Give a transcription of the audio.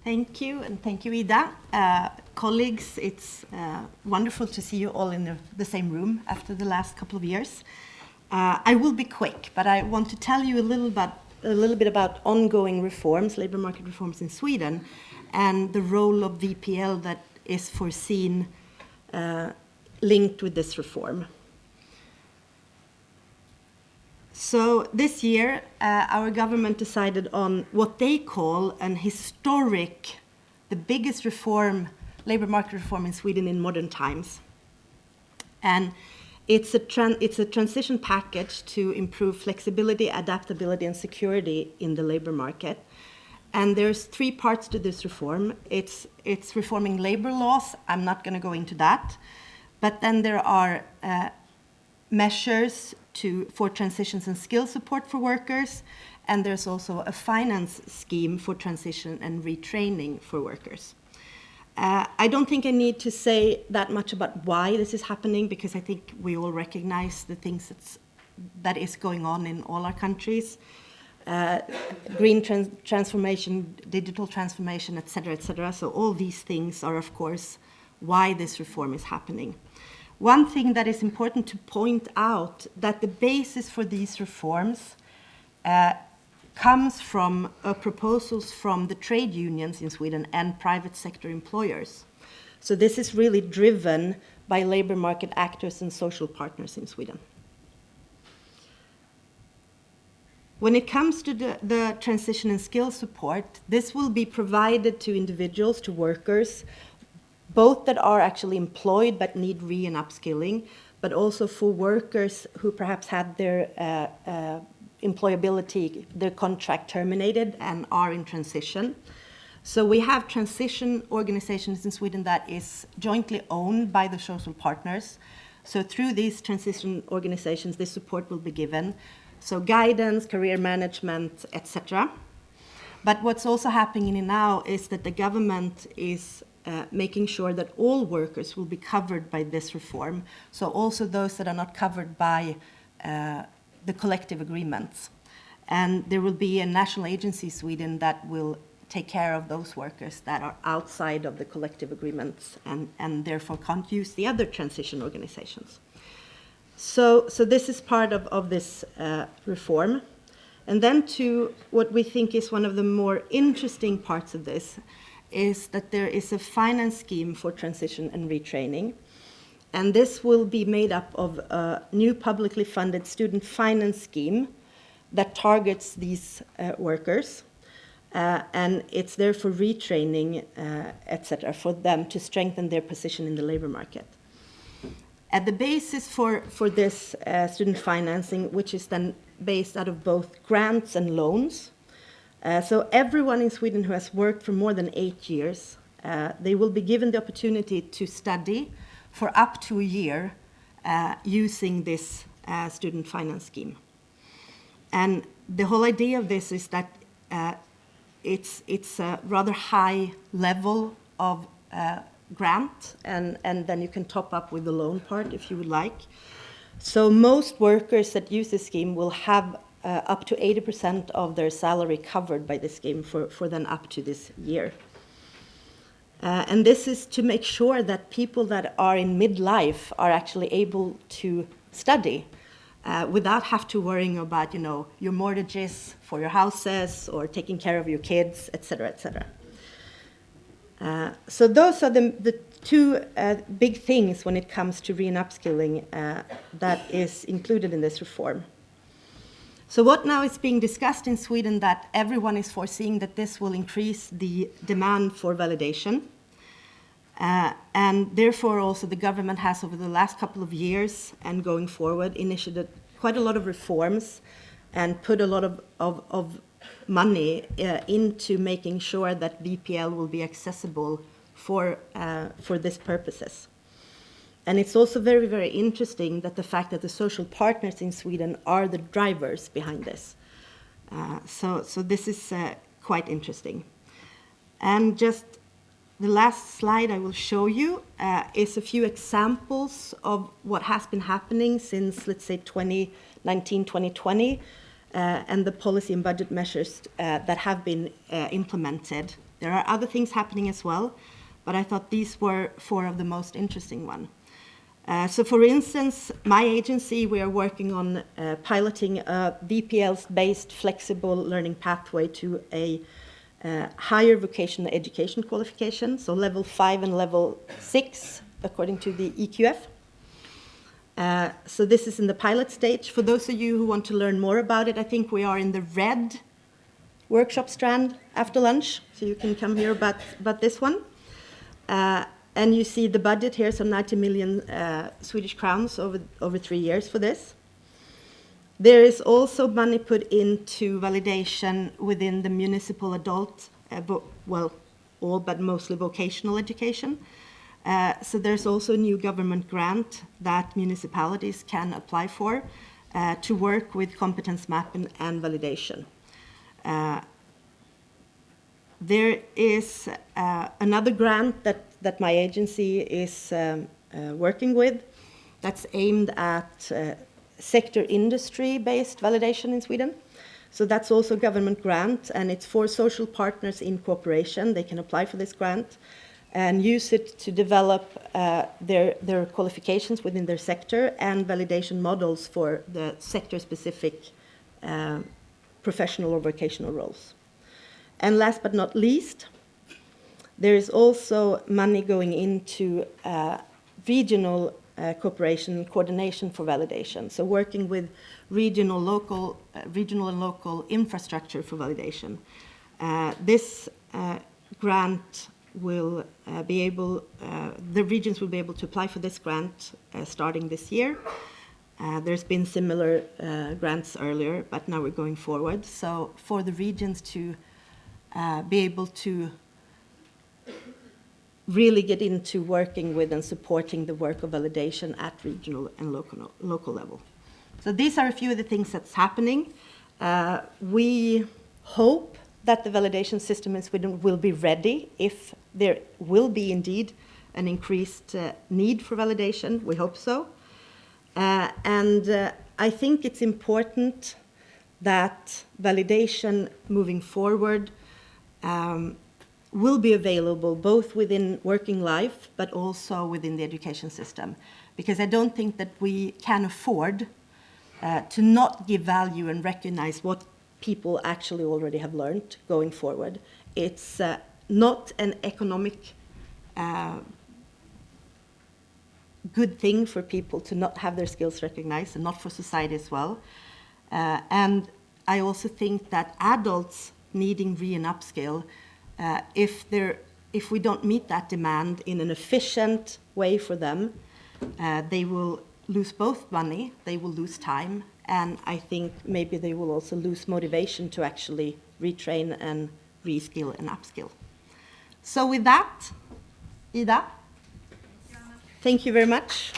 Thank you, and thank you, Ida. Colleagues, it's wonderful to see you all in the same room after the last couple of years. I will be quick, but I want to tell you a little bit about ongoing reforms, labor market reforms in Sweden, and the role of VPL that is foreseen linked with this reform. So this year, our government decided on what they call an historic, the biggest reform, labor market reform in Sweden in modern times. And it's a transition package to improve flexibility, adaptability, and security in the labor market. And there's three parts to this reform. It's reforming labor laws. I'm not going to go into that. But then there are measures for transitions and skill support for workers, and there's also a finance scheme for transition and retraining for workers. I don't think I need to say that much about why this is happening, because I think we all recognize the things that is going on in all our countries. Green transformation, digital transformation, et cetera, et cetera. So all these things are, of course, why this reform is happening. One thing that is important to point out, that the basis for these reforms comes from proposals from the trade unions in Sweden and private sector employers. So this is really driven by labor market actors and social partners in Sweden. When it comes to the transition and skill support, this will be provided to individuals, to workers, both that are actually employed but need re- and upskilling, but also for workers who perhaps had their employability, their contract terminated and are in transition. So we have transition organizations in Sweden that is jointly owned by the social partners. So through these transition organizations, this support will be given. So guidance, career management, etc. But what's also happening now is that the government is making sure that all workers will be covered by this reform. So also those that are not covered by the collective agreements. And there will be a national agency in Sweden that will take care of those workers that are outside of the collective agreements and therefore can't use the other transition organizations. So this is part of this reform. And then to what we think is one of the more interesting parts of this is that there is a finance scheme for transition and retraining. And this will be made up of a new publicly funded student finance scheme that targets these workers. And it's there for retraining, etc., for them to strengthen their position in the labor market. At the basis for this student financing, which is then based out of both grants and loans, so everyone in Sweden who has worked for more than 8 years, they will be given the opportunity to study for up to a year using this student finance scheme. And the whole idea of this is that it's a rather high level of grant, and then you can top up with the loan part if you would like. So most workers that use this scheme will have up to 80% of their salary covered by this scheme for then up to this year. And this is to make sure that people that are in midlife are actually able to study without have to worrying about, your mortgages for your houses or taking care of your kids, etc., etc. So those are the two big things when it comes to re- and upskilling that is included in this reform. So what now is being discussed in Sweden, that everyone is foreseeing that this will increase the demand for validation. And therefore also the government has over the last couple of years and going forward initiated quite a lot of reforms and put a lot of money into making sure that VPL will be accessible for these purposes. And it's also very, very interesting that the fact that the social partners in Sweden are the drivers behind this. So this is quite interesting. And just the last slide I will show you is a few examples of what has been happening since, let's say, 2019, 2020, and the policy and budget measures that have been implemented There are other things happening as well, but I thought these were 4 of the most interesting ones. So for instance, my agency, we are working on piloting a VPL-based flexible learning pathway to a higher vocational education qualification, so level 5 and level 6, according to the EQF. So this is in the pilot stage. For those of you who want to learn more about it, I think we are in the red workshop strand after lunch, so you can come here about this one. And you see the budget here, so 90 million Swedish crowns over 3 years for this. There is also money put into validation within the municipal adult, well, all but mostly vocational education. So there's also a new government grant that municipalities can apply for to work with competence mapping and validation. There is another grant that my agency is working with that's aimed at sector industry-based validation in Sweden. So that's also a government grant, and it's for social partners in cooperation. They can apply for this grant and use it to develop their qualifications within their sector and validation models for the sector-specific professional or vocational roles. And last but not least, there is also money going into regional cooperation and coordination for validation. So working with regional and local infrastructure for validation. This grant will be able, the regions will be able to apply for this grant starting this year. There's been similar grants earlier, but now we're going forward. So for the regions to be able to really get into working with and supporting the work of validation at regional and local level. So these are a few of the things that's happening. We hope that the validation system in Sweden will be ready if there will be indeed an increased need for validation. We hope so. And I think it's important that validation moving forward will be available both within working life but also within the education system. Because I don't think that we can afford to not give value and recognize what people actually already have learned going forward. It's not an economic good thing for people to not have their skills recognized, and not for society as well. And I also think that adults needing re- and upskill, if we don't meet that demand in an efficient way for them, they will lose both money, they will lose time, and I think maybe they will also lose motivation to actually retrain and reskill and upskill. So with that, Ida, thank you very much.